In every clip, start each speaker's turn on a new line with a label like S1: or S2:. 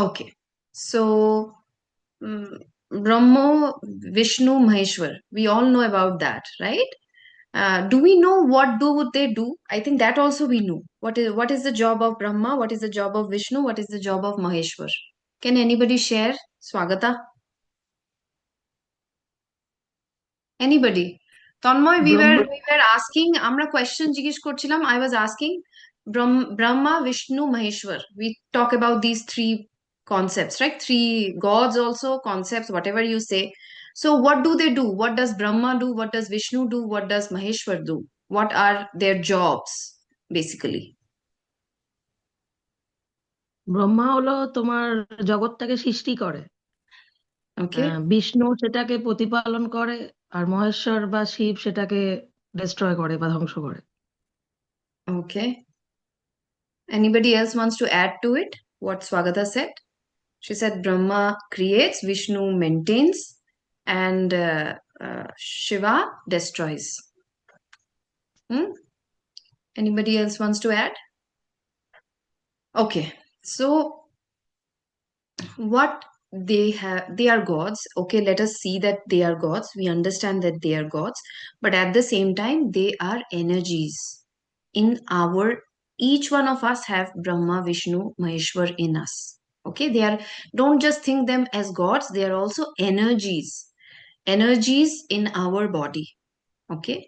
S1: Okay. So, mm, Brahma, Vishnu, Maheshwar. We all know about that, right? Do we know what do they do? I think that also we know. What is the job of Brahma? What is the job of Vishnu? What is the job of Maheshwar? Can anybody share? Swagata? Anybody? Tanmoy, we
S2: Brahma
S1: were we were asking, আমরা question জিজ্ঞেস করছিলাম. I was asking Brahma, Vishnu, Maheshwar. We talk about these three concepts, right? Three gods also, concepts, whatever you say. So what do they do? What does Brahma do? What does Vishnu do? What does Maheshwar do? What are their jobs, basically?
S2: Brahma হলো তোমার জগৎটাকে সৃষ্টি করে।
S1: Okay.
S2: Vishnu সেটাকে প্রতিপালন করে, আর মহেশ্বর বা শিব সেটাকে destroy করে বা ধ্বংস করে।
S1: Okay. Anybody else wants to add to it? What Swagata said? She said Brahma creates, Vishnu maintains, and Shiva destroys. Hmm? Anybody else wants to add? Okay. So what they are gods. Okay, let us see that they are gods. We understand that they are gods, but at the same time, they are energies. In our each one of us have Brahma, Vishnu, Maheshwar in us. Okay, they are, don't just think them as gods, they are also energies in our body. Okay,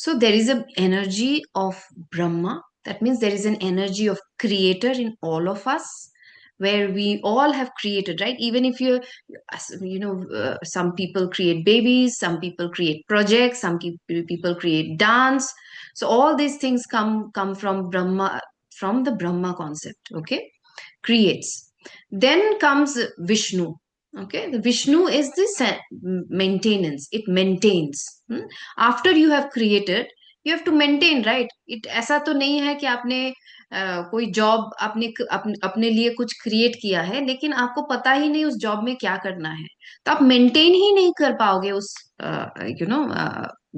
S1: so there is an energy of Brahma. That means there is an energy of creator in all of us, where we all have created, right? Even if some people create babies, some people create projects, some people create dance. So all these things come from Brahma, from the Brahma concept. Okay, creates. Then comes Vishnu. Okay, the Vishnu is the maintenance. It maintains. After you have created, you have to maintain, right? It ऐसा तो नहीं है कि आपने कोई job अपने लिए कुछ क्रिएट किया है, लेकिन आपको पता ही नहीं उस जॉब में क्या करना है, तो आप मेंटेन ही नहीं कर पाओगे उस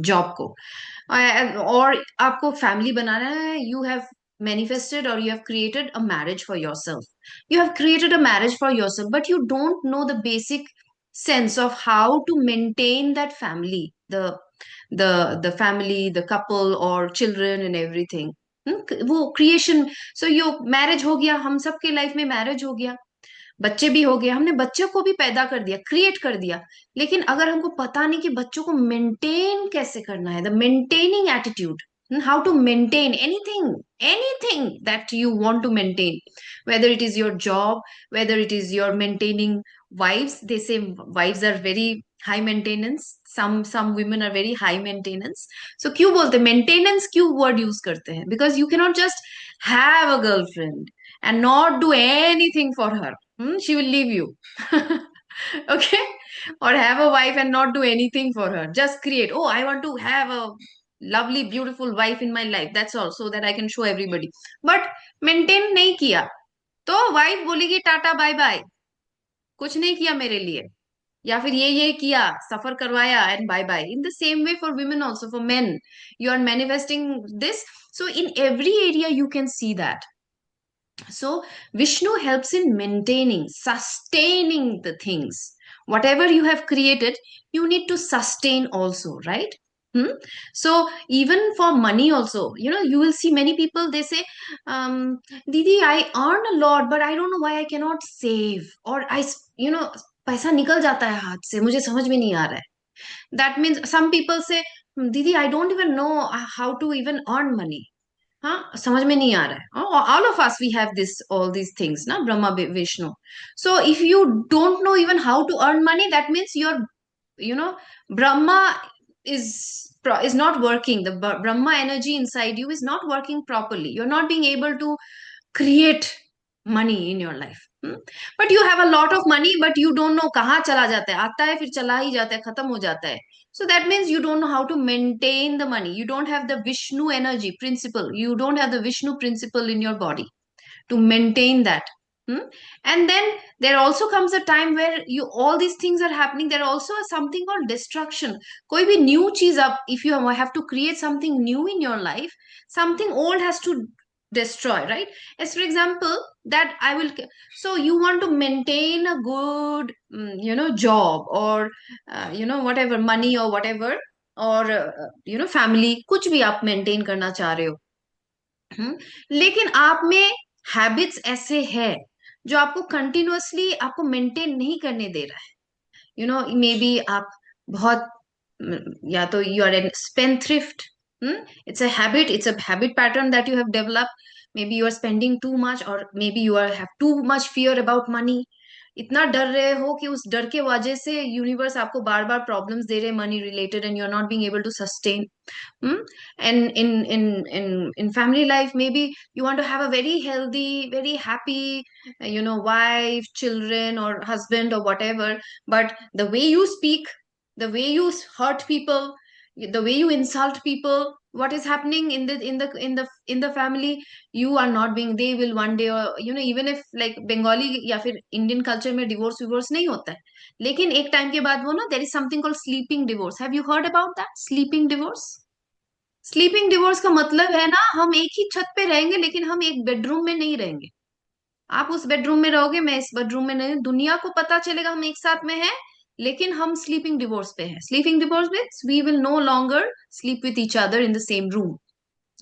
S1: जॉब को। और आपको फैमिली बनाना है, you have manifested or you have created a marriage for yourself. You have created a marriage for yourself, but you don't know the basic sense of how to maintain that family, the family, the couple or children and everything. वो creation. So यो marriage हो गया, हम सबके life में marriage हो गया, बच्चे भी हो गए, हमने बच्चों को भी पैदा कर दिया, क्रिएट कर दिया, लेकिन अगर हमको पता नहीं कि बच्चों को मेंटेन कैसे करना है, the maintaining attitude, how to maintain anything that you want to maintain, whether it is your job, whether it is your maintaining wives. They say wives are very high maintenance, some women are very high maintenance. So क्यों बोलते maintenance, क्यों word use करते हैं? Because you cannot just have a girlfriend and not do anything for her. She will leave you. Okay, or have a wife and not do anything for her, just create, oh, I want to have a lovely beautiful wife in my life, that's all, so that I can show everybody. But maintain नहीं किया तो wife बोलेगी tata bye bye, कुछ नहीं किया मेरे लिए, या फिर ये किया, सफर करवाया and bye bye. In the same way for women also, for men, you are manifesting this. So in every area you can see that. So Vishnu helps in maintaining, sustaining the things. Whatever you have created, you need to sustain also, right? Hmm? So even for money also, you will see many people, they say, Didi, I earn a lot, but I don't know why I cannot save. Or पैसा निकल जाता है हाथ से, मुझे समझ में नहीं आ रहा है. That means some people say, Didi, I don't even know how to even earn money. हाँ, समझ में नहीं आ रहा है. All of us, we have this, all these things ना, Brahma, Vishnu. So if you don't know even how to earn money, that means your, you know Brahma is is not working. The Brahma energy inside you is not working properly. You're not being able to create money in your life. But you have a lot of money, but you don't know कहाँ चला जाता है, आता है फिर चला ही जाता है, खत्म हो जाता है. So that means you don't know how to maintain the money. You don't have the Vishnu energy principle. You don't have the Vishnu principle in your body to maintain that. Hmm? And then there also comes a time where you, all these things are happening, there also is something called destruction. कोई भी new चीज up, if you have to create something new in your life, something old has to destroy, right? As for example, that I will, so you want to maintain a good job, or whatever, money or whatever, or family, कुछ भी आप maintain करना चाह रहे हो। लेकिन आप में हैबिट्स ऐसे है जो आपको कंटिन्यूअसली आपको मेंटेन नहीं करने दे रहा है। मे बी आप बहुत, या तो you are an spendthrift. It's a habit pattern that you have developed. Maybe you are spending too much, or maybe you are have too much fear about money. इतना डर रहे हो कि उस डर के वजह से यूनिवर्स आपको बार बार प्रॉब्लम्स दे रहे हैं money related, and you are not being able to sustain. And in family life, maybe you want to have a very healthy, very happy, wife, children, or husband, or whatever. But the way you speak, the way you hurt people, the way you insult people, what is happening in the family? You are not being, they will one day, or even if like Bengali या फिर Indian culture में divorce नहीं होता है, लेकिन एक time के बाद वो ना, there is something called sleeping divorce. Have you heard about that? Sleeping divorce. Sleeping divorce का मतलब है ना, हम एक ही छत पे रहेंगे लेकिन हम एक बेडरूम में नहीं रहेंगे। आप उस बेडरूम में रहोगे, मैं इस बेडरूम में नहीं, दुनिया को पता चलेगा हम एक साथ में हैं, लेकिन हम स्लीपिंग डिवोर्स पे हैं। Sleeping divorce means we will no longer sleep with each other in the same room.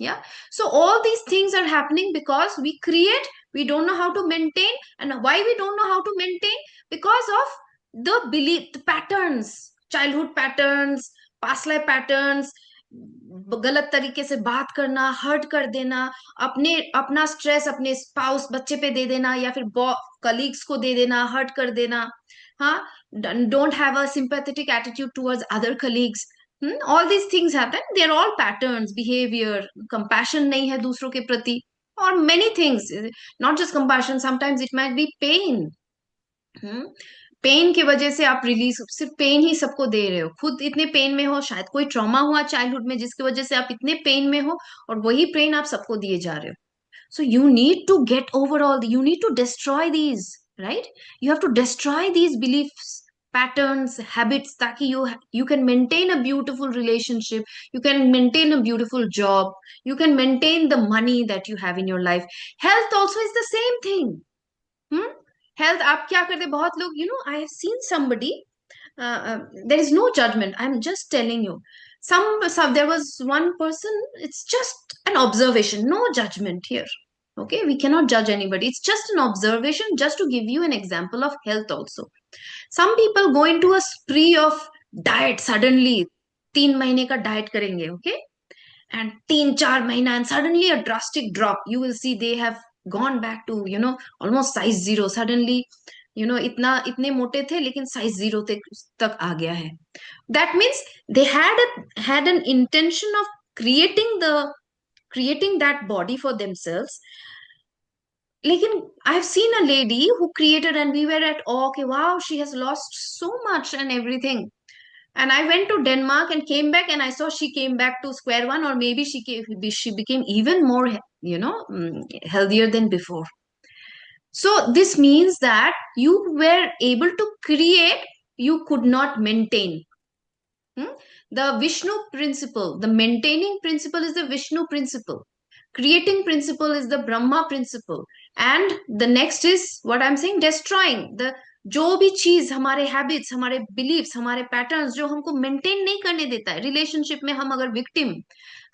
S1: Yeah. So all these things are happening because we create, we don't know how to maintain. And why we don't know how to maintain? Because of the belief, the patterns, childhood patterns, past life patterns, गलत तरीके से बात करना, hurt कर देना, अपना stress अपने spouse बच्चे पे दे देना, या फिर कलीग्स को दे देना, हर्ट कर देना। हाँ, don't have a sympathetic attitude towards other colleagues. all these things happen, they're all patterns, behavior, compassion नहीं है दूसरों के प्रति, or many things, not just compassion, sometimes it might be pain. Pain की वजह से आप रिलीज, सिर्फ पेन ही सबको दे रहे हो, खुद इतने पेन में हो, शायद कोई ट्रॉमा हुआ चाइल्डहुड में जिसकी वजह से आप इतने पेन में हो, और वही पेन आप सबको दिए जा रहे हो। So you need to get over all, you need to destroy these, right? You have to destroy these beliefs, patterns, habits, ताकि you can maintain a beautiful relationship, you can maintain a beautiful job, you can maintain the money that you have in your life. Health also is the same thing. Health, आप क्या करते, बहुत लोग, I have seen somebody, there is no judgment, I'm just telling you. There was one person, it's just an observation, no judgment here. Okay, we cannot judge anybody, it's just an observation, just to give you an example of health also. Some people go into a spree of diet suddenly, 3 महीने का diet करेंगे, okay, and 3-4 महीना, and suddenly a drastic drop, you will see they have gone back to almost size zero suddenly. इतने मोटे थे लेकिन size zero तक आ गया है। That means they had an intention of creating that body for themselves. लेकिन I have seen a lady who created, and we were at awe, okay, wow, she has lost so much and everything. And I went to Denmark and came back, and I saw she came back to square one, or maybe she became even more, healthier than before. So this means that you were able to create, you could not maintain. Hmm? The Vishnu principle, the maintaining principle is the Vishnu principle. Creating principle is the Brahma principle. And the next is what I'm saying, destroying the, जो भी चीज हमारे habits, हमारे beliefs, हमारे patterns जो हमको maintain नहीं करने देता है, रिलेशनशिप में हम अगर विक्टिम,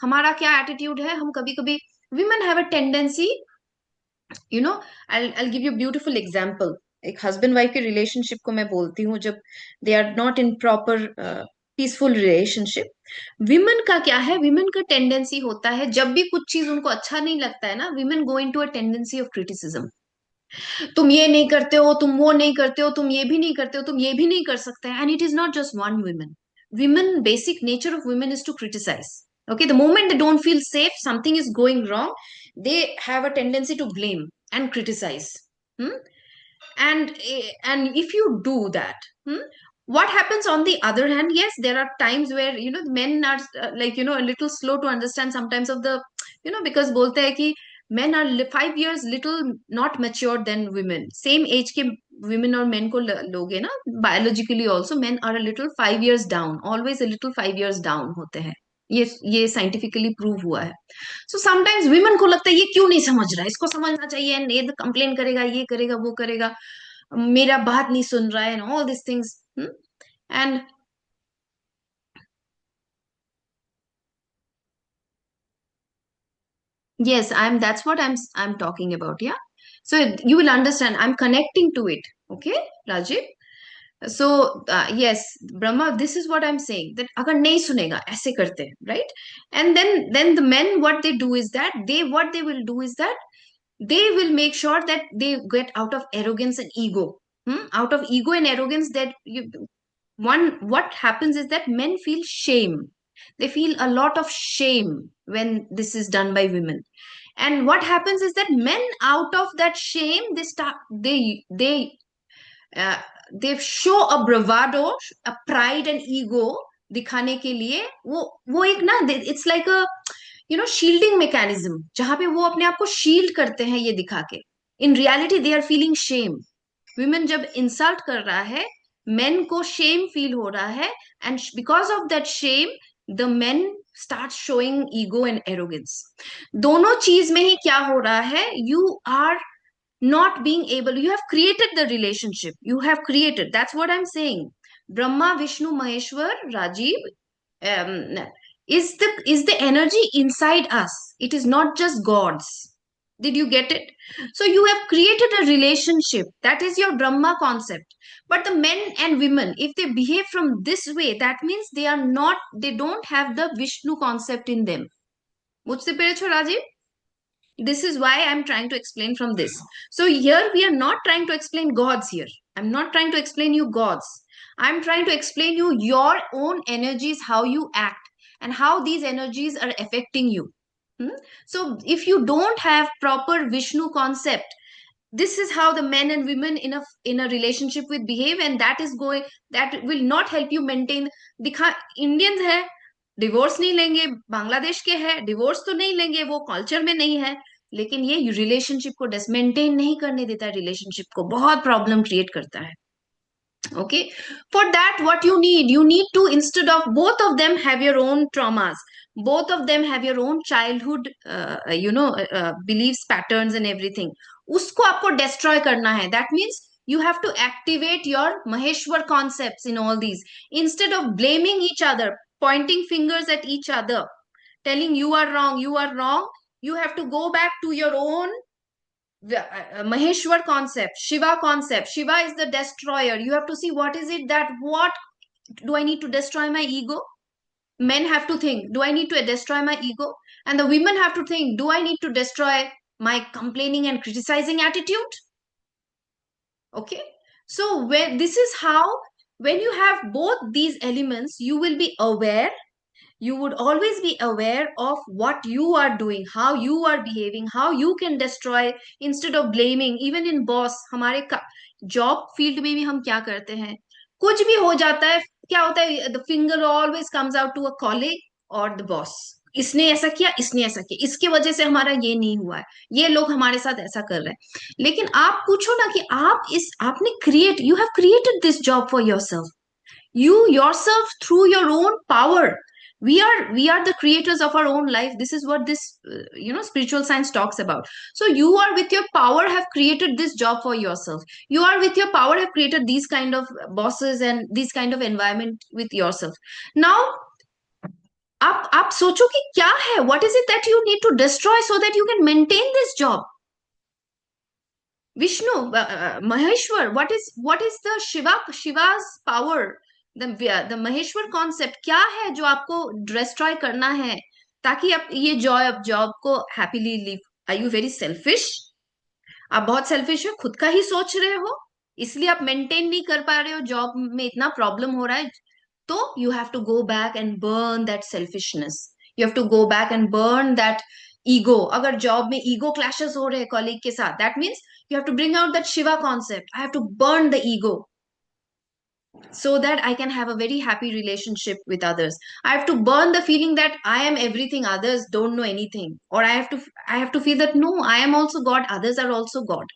S1: हमारा क्या एटीट्यूड है, हम कभी कभी, women have a tendency, I'll give you a beautiful example. एक हस्बैंड वाइफ के रिलेशनशिप को मैं बोलती हूँ, जब they are not in proper peaceful relationship, women का क्या है, विमेन का टेंडेंसी होता है, जब भी कुछ चीज उनको अच्छा नहीं लगता है ना, women go into a tendency of criticism. तुम ये नहीं करते हो, तुम वो नहीं करते हो, तुम ये भी नहीं करते हो, तुम ये भी नहीं कर सकते, and it is not just one women. Women, basic nature of women is to criticise. Okay, the moment they don't feel safe, something is going wrong, they have a tendency to blame and criticize. Hmm? And if you do that, what happens on the other hand? Yes, there are times where men are like a little slow to understand sometimes of the, because बोलते हैं कि men are 5 years little not mature than women, same age के women और men को लोगे ना, biologically also men are a little 5 years down, always a little 5 years down होते हैं। ये साइंटिफिकली प्रूव हुआ है. सो समटाइम्स विमेन को लगता है ये क्यों नहीं समझ रहा है, इसको समझना चाहिए, एंड ये कंप्लेन करेगा, ये करेगा, वो करेगा, मेरा बात नहीं सुन रहा है, and all this things. And yes, that's what I'm talking about. Yeah. So you will understand. I'm connecting to it. Okay, Rajiv. So yes, Brahma, this is what I'm saying. That अगर नहीं सुनेगा ऐसे करते हैं, right? And then the men, what they do is that they will do is that they will make sure that they get out of arrogance and ego. Out of ego and arrogance, that what happens is that men feel shame. They feel a lot of shame when this is done by women. And what happens is that men, out of that shame, uh, they show a bravado, a pride and ego दिखाने के लिए. वो एक ना, it's like a shielding mechanism, जहां पे वो अपने आप को शील्ड करते हैं ये दिखा के. In reality they are feeling shame. Women जब इंसल्ट कर रहा है, मेन को शेम फील हो रहा है, and because of that shame the men start showing ego and arrogance. दोनों चीज में ही क्या हो रहा है, you are not being able, you have created the relationship, you have created, that's what I'm saying. Brahma, Vishnu, Maheshwar, Rajiv, um, is the energy inside us. It is not just gods. Did you get it? So you have created a relationship, that is your Brahma concept. But the men and women, if they behave from this way, that means they don't have the Vishnu concept in them. বুঝতে পেরেছো, Rajib? This is why I'm trying to explain from this. So here we are not trying to explain gods here. I'm not trying to explain you gods. I'm trying to explain you your own energies, how you act, and how these energies are affecting you. So if you don't have proper Vishnu concept, this is how the men and women in a relationship with behave, and that will not help you maintain. दिखा Indians है, divorce नहीं लेंगे, बांग्लादेश के हैं, divorce तो नहीं लेंगे, वो कल्चर में नहीं है, लेकिन ये रिलेशनशिप को मेंटेन नहीं करने देता है, रिलेशनशिप को बहुत प्रॉब्लम क्रिएट करता है. Okay, for that what you need to, instead of both of them have your own traumas, both of them have your own childhood beliefs, patterns and everything, usko aapko destroy karna hai. That means you have to activate your Maheshwar concepts in all these. Instead of blaming each other, pointing fingers at each other, telling you are wrong, you are wrong, you have to go back to your own Maheshwar concept, Shiva concept. Shiva is the destroyer. You have to see what is it, that what do I need to destroy my ego? Men have to think, do I need to destroy my ego? And the women have to think, do I need to destroy my complaining and criticizing attitude? Okay. So when this is how, when you have both these elements, you will be aware, you would always be aware of what you are doing, how you are behaving, how you can destroy, instead of blaming. Even in boss, हमारे job field में भी हम क्या करते हैं, कुछ भी हो जाता है, क्या होता है, the finger always comes out to a colleague और द बॉस. इसने ऐसा किया, इसने ऐसा किया, इसके वजह से हमारा ये नहीं हुआ है, ये लोग हमारे साथ ऐसा कर रहे हैं. लेकिन आप पूछो ना कि आपने you have created this job for yourself, you yourself, through your own power. We are the creators of our own life. This is what this spiritual science talks about. So you are with your power have created this job for yourself. You are with your power have created these kind of bosses and these kind of environment with yourself. Now आप सोचो कि क्या है, what is it that you need to destroy so that you can maintain this job? Vishnu, Maheshwar, what is the Shiva's power, the Maheshwar concept क्या है जो आपको destroy करना है, ताकि आप ये जॉब को happily live. Are you very selfish? आप बहुत सेल्फिश हो, खुद का ही सोच रहे हो, इसलिए आप मेंटेन नहीं कर पा रहे हो, जॉब में इतना प्रॉब्लम हो रहा है. तो you have to go back and burn that selfishness. You have to go back and burn that ego. अगर जॉब में ईगो क्लैशेस हो रहे हैं कॉलीग के साथ, that means you have to bring out that Shiva concept. I have to burn the ego so that I can have a very happy relationship with others. I have to burn the feeling that I am everything, others don't know anything. Or I have to feel that no, I am also God, others are also God.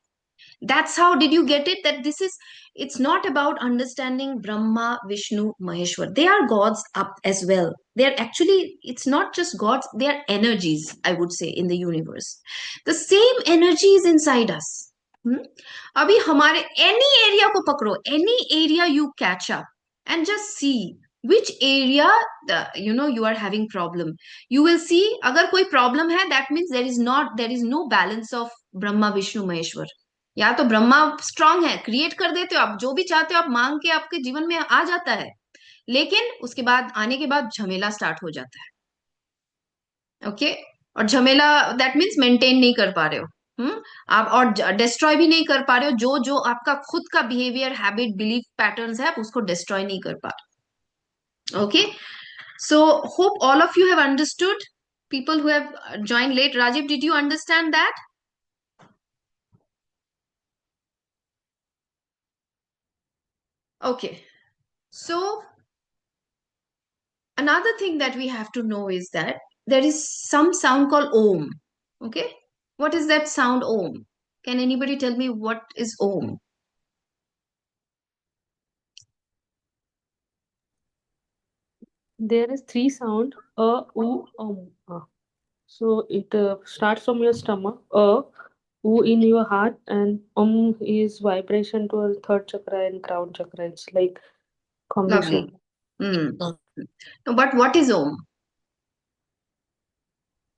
S1: That's how did you get it? That this is, it's not about understanding Brahma, Vishnu, Maheshwar. They are gods up as well. They're actually, it's not just gods, they are energies, I would say, in the universe. The same energy is inside us. Hmm? अभी हमारे any area को पकड़ो, any area you catch up and just see which area you are having problem. You will see अगर कोई problem है, that means there is no balance of Brahma Vishnu Maheshwar. या तो Brahma strong है, क्रिएट कर देते हो आप जो भी चाहते हो, आप मांग के आपके जीवन में आ जाता है, लेकिन उसके बाद आने के बाद झमेला स्टार्ट हो जाता है. ओके. और झमेला दैट मीन्स मेंटेन नहीं कर पा रहे हो. आप और डिस्ट्रॉय भी नहीं कर पा रहे हो, जो जो आपका खुद का बिहेवियर, हैबिट, बिलीफ पैटर्न्स है, आप उसको डिस्ट्रॉय नहीं कर पा रहे. Okay. So hope all of you have understood. People who have joined late, Rajiv, did you understand that? Okay. So another thing that we have to know is that there is some sound called Om. Okay. What is that sound Om? Can anybody tell me what is Om?
S3: There is three sound, u, So it starts from your stomach, u in your heart, and is vibration to our third chakra and crown chakra. It's like
S1: Lovely.
S3: combination.
S1: No, but what is Om?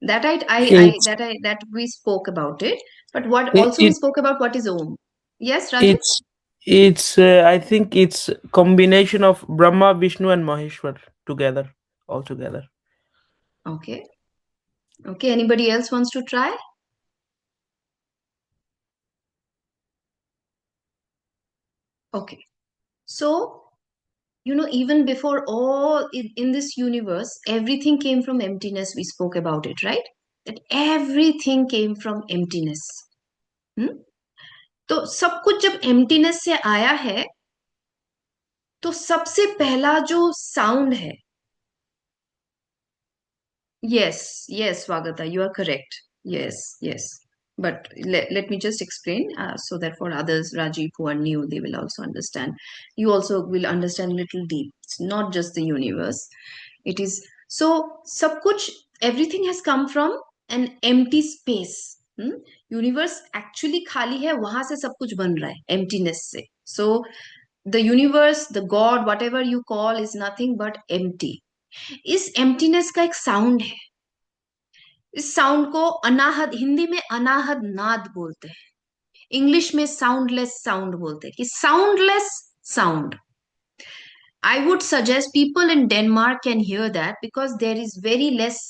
S1: That
S4: It's
S1: that we spoke about it. But what
S4: it,
S1: also we
S4: it
S1: spoke about what is Om? Yes, Rajiv?
S4: it's I think it's combination of Brahma, Vishnu, and Maheshwar together, all together.
S1: Okay. Okay. Anybody else wants to try? Okay. So, even before all in this universe, everything came from emptiness. We spoke about it, right? That everything came from emptiness. तो सब कुछ जब emptiness से आया है, तो सबसे पहला जो साउंड है, yes, Swagata, you are correct. Yes. But let me just explain so that for others, Rajiv, who are new, they will also understand. You also will understand little deep. It's not just the universe. It is so sab kuch, everything has come from an empty space. Universe actually khali hai, wahan se sab kuch ban raha hai, emptiness se. So the universe, the God, whatever you call, is nothing but empty. इस emptiness का एक sound है. इस sound को अनाहद, हिंदी में अनाहद नाद बोलते हैं, इंग्लिश में साउंडलेस साउंड बोलते हैं, कि soundless sound. I would suggest people in Denmark can hear that because there is very less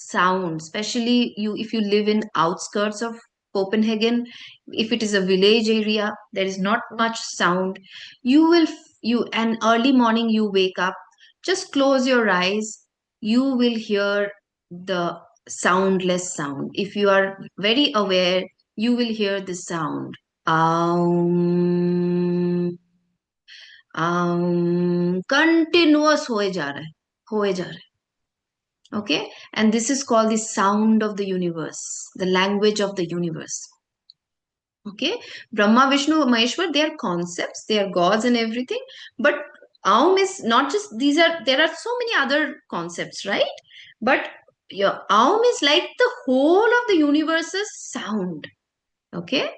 S1: sound, especially if you live in outskirts of Copenhagen. If it is a village area, there is not much sound. And early morning you wake up, just close your eyes, you will hear the soundless sound. If you are very aware, you will hear the sound. Continuous होए जा रहा है, होए जा रहा है. Okay, and this is called the sound of the universe, the language of the universe. Okay, Brahma, Vishnu, Maheshwar, they are concepts, they are gods and everything, but Aum is not just these are, there are so many other concepts, right? But Aum is like the whole of the universe's sound. Okay,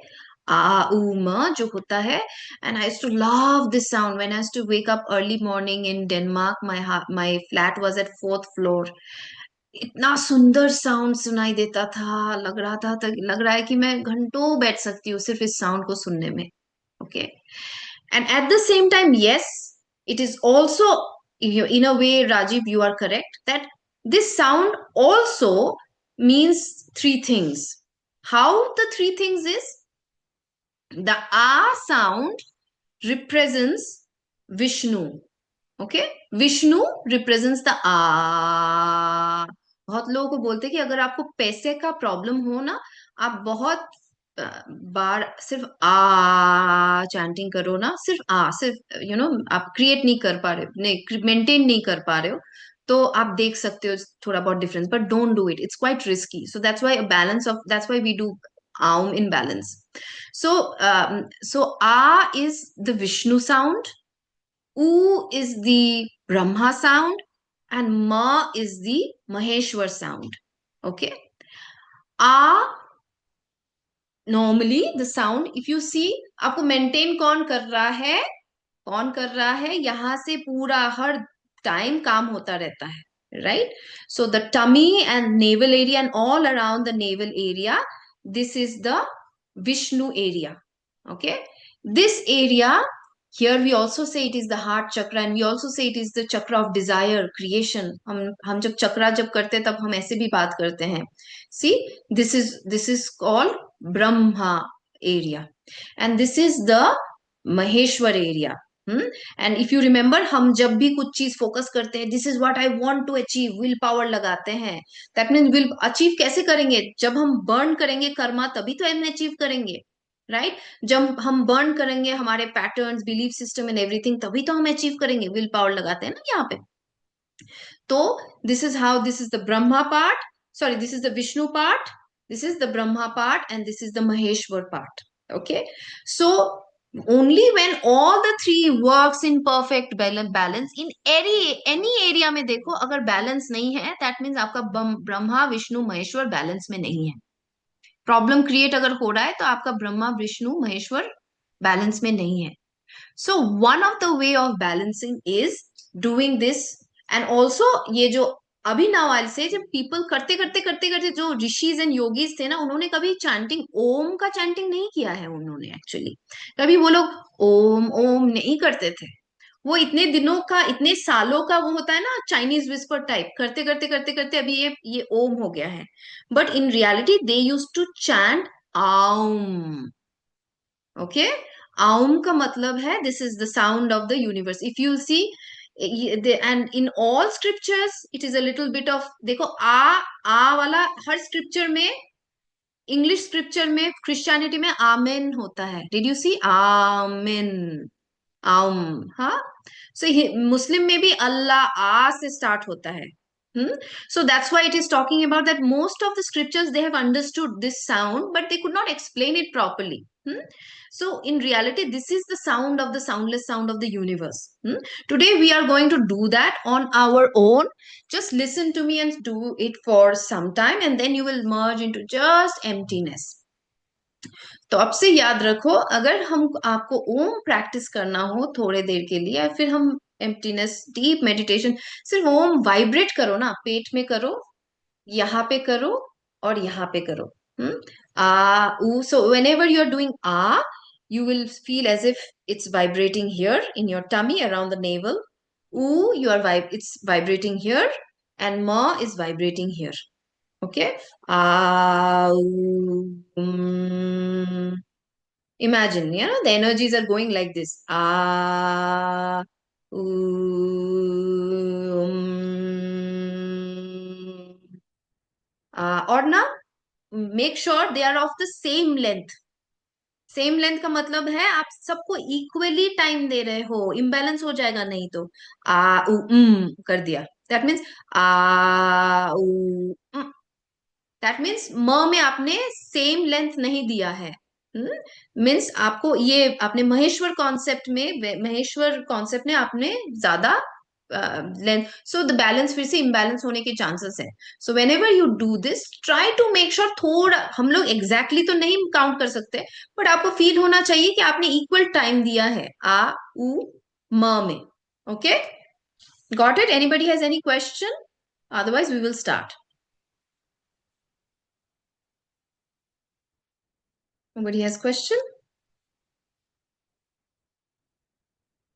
S1: जो होता है. And I used to love this sound when I used to wake up early morning in Denmark. My flat was at 4th floor. इतना सुंदर sound सुनाई देता था, लग रहा है कि मैं घंटों बैठ सकती हूँ सिर्फ इस साउंड को सुनने में. Okay. And at the same time, yes, it is also, in a way, Rajiv, you are correct that this sound also means three things. How the three things is, the A sound represents Vishnu. Okay, Vishnu represents the A. बहुत लोगों को बोलते हैं कि अगर आपको पैसे का प्रॉब्लम हो ना, आप बहुत बार सिर्फ आ चैंटिंग करो ना, सिर्फ आप क्रिएट नहीं कर पा रहे हो, नहीं मेंटेन नहीं कर पा रहे हो, तो आप देख सकते हो थोड़ा बहुत difference. But don't do it, it's quite risky. So that's why we do Aum in balance. So A is the Vishnu sound, U is the Brahma sound, and Ma is the Maheshwar sound. Okay. A, normally the sound, if you see, आपको maintain कौन कर रहा है, कौन कर रहा है, यहां से पूरा हर टाइम काम होता रहता है, right? So the tummy and navel area and all around the navel area, this is the Vishnu area. Okay. This area, here we also say it is the heart chakra, and we also say it is the chakra of desire, creation. हम जब चक्रा जब करते हैं तब हम ऐसे भी बात करते हैं. See, this is called Brahma area, and this is the Maheshwar area. And if you remember, हम जब भी कुछ चीज फोकस करते हैं, this is what I want to achieve, willpower लगाते हैं. दैट मीन्स विल अचीव कैसे करेंगे? जब हम बर्न करेंगे कर्मा, तभी तो हम अचीव करेंगे, राइट? जब हम बर्न करेंगे हमारे patterns, belief system and everything, तभी तो हम अचीव करेंगे. विल पावर लगाते हैं ना यहाँ पे. तो this is how, this is the Brahma part, sorry, this is the Vishnu part, this is the Brahma part, and this is the Maheshwar part. Okay. So only when all the three works in perfect balance, in any area में देखो, अगर balance नहीं है, that means आपका Brahma Vishnu Maheshwar balance में नहीं है. Problem create अगर हो रहा है तो आपका ब्रह्मा विष्णु महेश्वर बैलेंस में नहीं है. So one of the way of balancing is doing this. And also ये जो अभिनव आई से, जब पीपल करते करते करते करते, जो ऋषिज एंड योगीज थे ना, उन्होंने कभी चैंटिंग, ओम का चैंटिंग नहीं किया है उन्होंने. एक्चुअली कभी वो लोग ओम ओम नहीं करते थे. वो इतने दिनों का, इतने सालों का वो होता है ना, चाइनीज विस्पर टाइप, करते करते करते करते अभी ये ओम हो गया है. But in reality they used to chant Aum. Okay. Aum का मतलब है this is the sound of the universe. If you see, and in all scriptures it is a little bit of, देखो आ वाला हर स्क्रिप्चर में, इंग्लिश स्क्रिप्चर में, Christianity में आमेन होता है. Did you see? Amen, Aum. हाँ. सो मुस्लिम में भी अल्लाह आ से स्टार्ट होता है. So that's why it is talking about that most of the scriptures, they have understood this sound, but they could not explain it properly. So in reality, this is the sound of the soundless sound of the universe. Today we are going to do that on our own. Just listen to me and do it for some time, and then you will merge into just emptiness. तो अब से याद रखो, अगर हम आपको ओम practice करना हो थोड़े देर के लिए, फिर हम एम्प्टीनेस, डीप मेडिटेशन, सिर्फ ओम वाइब्रेट करो ना, पेट में करो, यहाँ पे करो और यहाँ पे करो. आ ऊ. So whenever you are doing आ, you will feel as if it's vibrating here in your tummy around the navel. Oo, it's vibrating here, and ma is vibrating here. Okay. Imagine, the energies are going like this. और ना, make sure they are of the same length. Same length का मतलब है आप सबको equally time दे रहे हो. Imbalance हो जाएगा नहीं तो. कर दिया, दैट मीन्स आ उ. दैट मीन्स म में आपने सेम लेंथ नहीं दिया है. मीन्स आपको ये, आपने महेश्वर कॉन्सेप्ट में, महेश्वर कॉन्सेप्ट में आपने ज्यादा लेंथ. सो द बैलेंस फिर से इम्बैलेंस होने के चांसेस है. So whenever you do this, try to make sure, थोड़ा, हम लोग एग्जैक्टली तो नहीं काउंट कर सकते, बट आपको फील होना चाहिए कि आपने इक्वल टाइम दिया है आ उ म में. Okay. Got it? Anybody has any question? Otherwise we will start. Nobody has question?